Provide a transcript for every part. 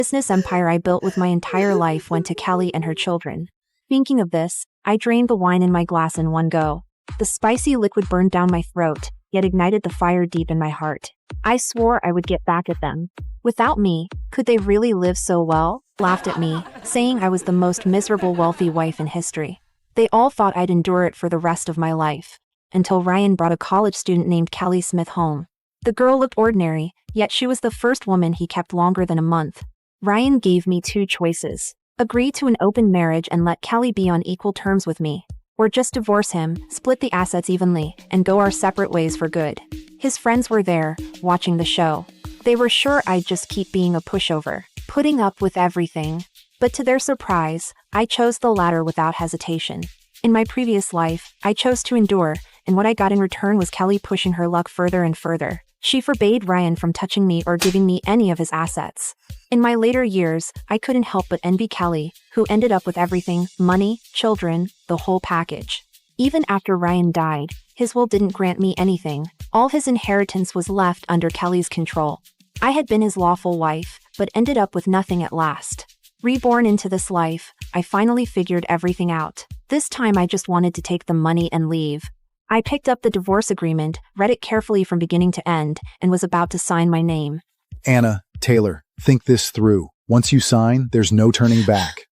business empire I built with my entire life went to Kelly and her children. Thinking of this, I drained the wine in my glass in one go. The spicy liquid burned down my throat, yet ignited the fire deep in my heart. I swore I would get back at them. Without me, could they really live so well? Laughed at me, saying I was the most miserable wealthy wife in history. They all thought I'd endure it for the rest of my life. Until Ryan brought a college student named Kelly Smith home. The girl looked ordinary, yet she was the first woman he kept longer than a month. Ryan gave me two choices. Agree to an open marriage and let Kelly be on equal terms with me. Or just divorce him, split the assets evenly, and go our separate ways for good. His friends were there, watching the show. They were sure I'd just keep being a pushover, putting up with everything. But to their surprise, I chose the latter without hesitation. In my previous life, I chose to endure, and what I got in return was Kelly pushing her luck further and further. She forbade Ryan from touching me or giving me any of his assets. In my later years, I couldn't help but envy Kelly, who ended up with everything: money, children, the whole package. Even after Ryan died, his will didn't grant me anything. All his inheritance was left under Kelly's control. I had been his lawful wife, but ended up with nothing at last. Reborn into this life, I finally figured everything out. This time I just wanted to take the money and leave. I picked up the divorce agreement, read it carefully from beginning to end, and was about to sign my name. Anna, Taylor, think this through. Once you sign, there's no turning back.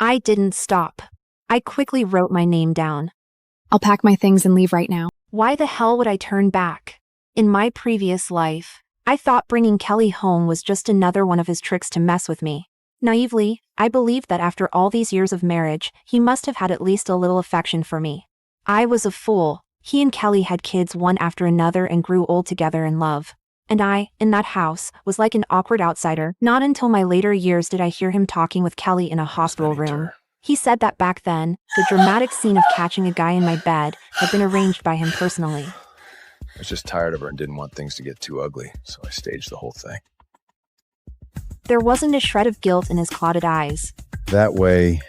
I didn't stop. I quickly wrote my name down. I'll pack my things and leave right now. Why the hell would I turn back? In my previous life, I thought bringing Kelly home was just another one of his tricks to mess with me. Naively, I believed that after all these years of marriage, he must have had at least a little affection for me. I was a fool. He and Kelly had kids one after another and grew old together in love. And I, in that house, was like an awkward outsider. Not until my later years did I hear him talking with Kelly in a hospital room. He said that back then, the dramatic scene of catching a guy in my bed had been arranged by him personally. I was just tired of her and didn't want things to get too ugly, so I staged the whole thing. There wasn't a shred of guilt in his clouded eyes. That way,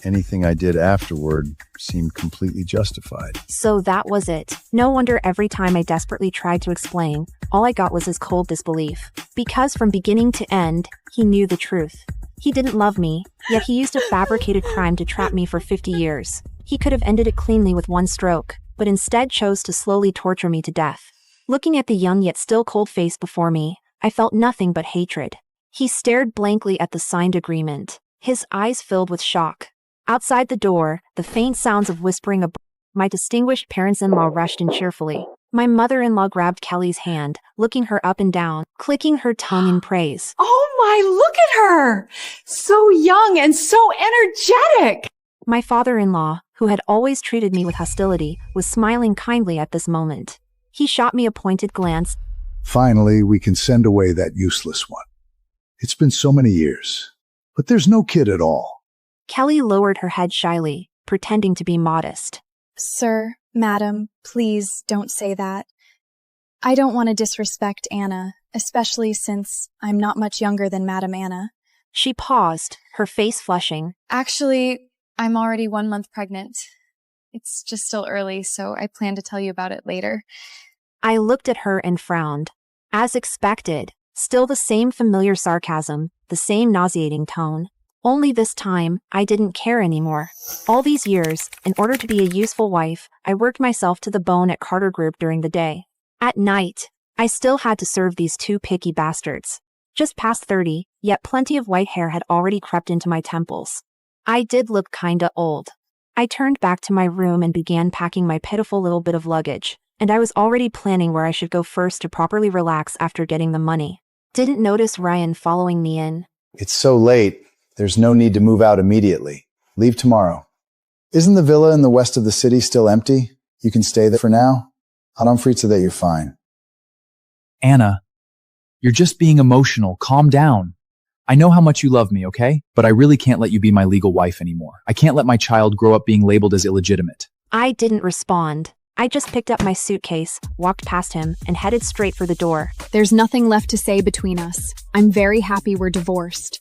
anything I did afterward seemed completely justified. So that was it. No wonder every time I desperately tried to explain, all I got was his cold disbelief. Because from beginning to end, he knew the truth. He didn't love me, yet he used a fabricated crime to trap me for 50 years. He could have ended it cleanly with one stroke, but instead chose to slowly torture me to death. Looking at the young yet still cold face before me, I felt nothing but hatred. He stared blankly at the signed agreement, his eyes filled with shock. Outside the door, the faint sounds of whispering my distinguished parents-in-law rushed in cheerfully. My mother-in-law grabbed Kelly's hand, looking her up and down, clicking her tongue in praise. Oh my, look at her! So young and so energetic! My father-in-law, who had always treated me with hostility, was smiling kindly at this moment. He shot me a pointed glance. Finally, we can send away that useless one. It's been so many years, but there's no kid at all. Kelly lowered her head shyly, pretending to be modest. Sir, madam, please don't say that. I don't want to disrespect Anna, especially since I'm not much younger than Madam Anna. She paused, her face flushing. Actually, I'm already 1 month pregnant. It's just still early, so I plan to tell you about it later. I looked at her and frowned. As expected, still the same familiar sarcasm, the same nauseating tone. Only this time, I didn't care anymore. All these years, in order to be a useful wife, I worked myself to the bone at Carter Group during the day. At night, I still had to serve these two picky bastards. Just past 30, yet plenty of white hair had already crept into my temples. I did look kinda old. I turned back to my room and began packing my pitiful little bit of luggage, and I was already planning where I should go first to properly relax after getting the money. Didn't notice Ryan following me in. It's so late, there's no need to move out immediately. Leave tomorrow. Isn't the villa in the west of the city still empty? You can stay there for now? I'm free so that you're fine. Anna, you're just being emotional. Calm down. I know how much you love me, okay? But I really can't let you be my legal wife anymore. I can't let my child grow up being labeled as illegitimate. I didn't respond. I just picked up my suitcase, walked past him, and headed straight for the door. There's nothing left to say between us. I'm very happy we're divorced.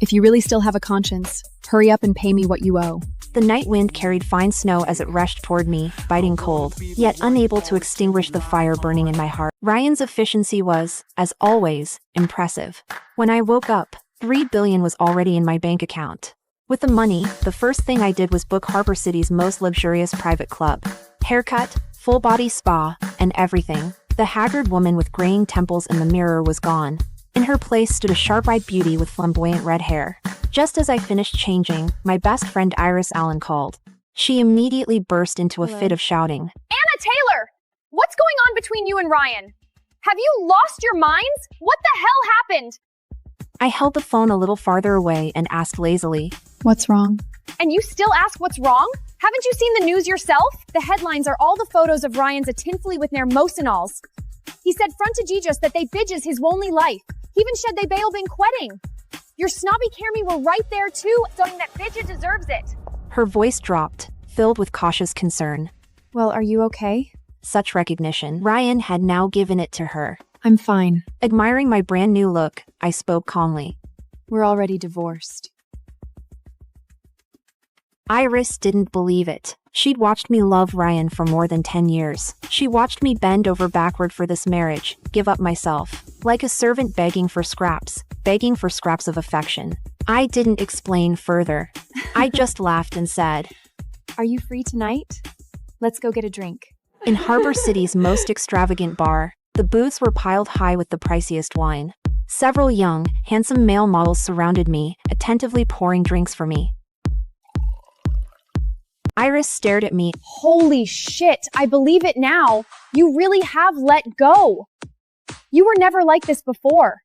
If you really still have a conscience, hurry up and pay me what you owe. The night wind carried fine snow as it rushed toward me, biting cold, yet unable to extinguish the fire burning in my heart. Ryan's efficiency was, as always, impressive. When I woke up, $3 billion was already in my bank account. With the money, the first thing I did was book Harbor City's most luxurious private club. Haircut, full-body spa, and everything. The haggard woman with graying temples in the mirror was gone. In her place stood a sharp-eyed beauty with flamboyant red hair. Just as I finished changing, my best friend Iris Allen called. She immediately burst into a fit of shouting. Anna Taylor! What's going on between you and Ryan? Have you lost your minds? What the hell happened? I held the phone a little farther away and asked lazily, What's wrong? And you still ask what's wrong? Haven't you seen the news yourself? The headlines are all the photos of Ryan's a tinfully with their mosinals. He said frontageejus that they bidges his lonely life. He even shed they bail been quetting. Your snobby Kermie were right there too, saying that Bidget deserves it. Her voice dropped, filled with cautious concern. Well, are you okay? Such recognition. Ryan had now given it to her. I'm fine. Admiring my brand new look, I spoke calmly. We're already divorced. Iris didn't believe it. She'd watched me love Ryan for more than 10 years. She watched me bend over backward for this marriage, give up myself, like a servant begging for scraps of affection. I didn't explain further. I just laughed and said, Are you free tonight? Let's go get a drink. In Harbor City's most extravagant bar, the booths were piled high with the priciest wine. Several young, handsome male models surrounded me, attentively pouring drinks for me. Iris stared at me. Holy shit, I believe it now. You really have let go. You were never like this before.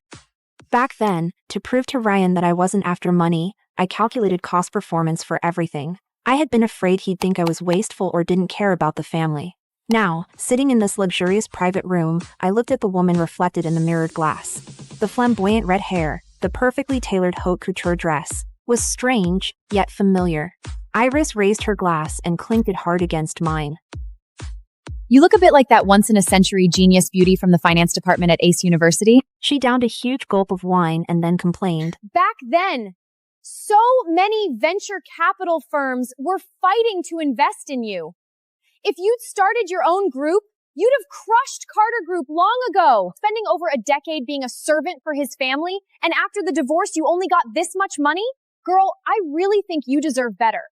Back then, to prove to Ryan that I wasn't after money, I calculated cost performance for everything. I had been afraid he'd think I was wasteful or didn't care about the family. Now, sitting in this luxurious private room, I looked at the woman reflected in the mirrored glass. The flamboyant red hair, the perfectly tailored haute couture dress, was strange, yet familiar. Iris raised her glass and clinked it hard against mine. You look a bit like that once-in-a-century genius beauty from the finance department at Ace University. She downed a huge gulp of wine and then complained. Back then, so many venture capital firms were fighting to invest in you. If you'd started your own group, you'd have crushed Carter Group long ago. Spending over a decade being a servant for his family, and after the divorce you only got this much money? Girl, I really think you deserve better.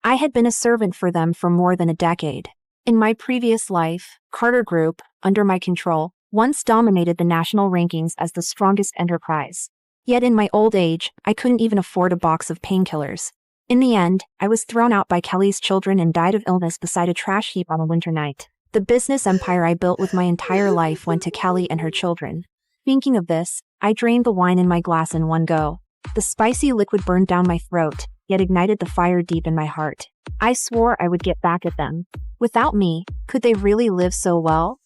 I had been a servant for them for more than a decade. In my previous life, Carter Group, under my control, once dominated the national rankings as the strongest enterprise. Yet in my old age, I couldn't even afford a box of painkillers. In the end, I was thrown out by Kelly's children and died of illness beside a trash heap on a winter night. The business empire I built with my entire life went to Kelly and her children. Thinking of this, I drained the wine in my glass in one go. The spicy liquid burned down my throat, yet ignited the fire deep in my heart. I swore I would get back at them. Without me, could they really live so well?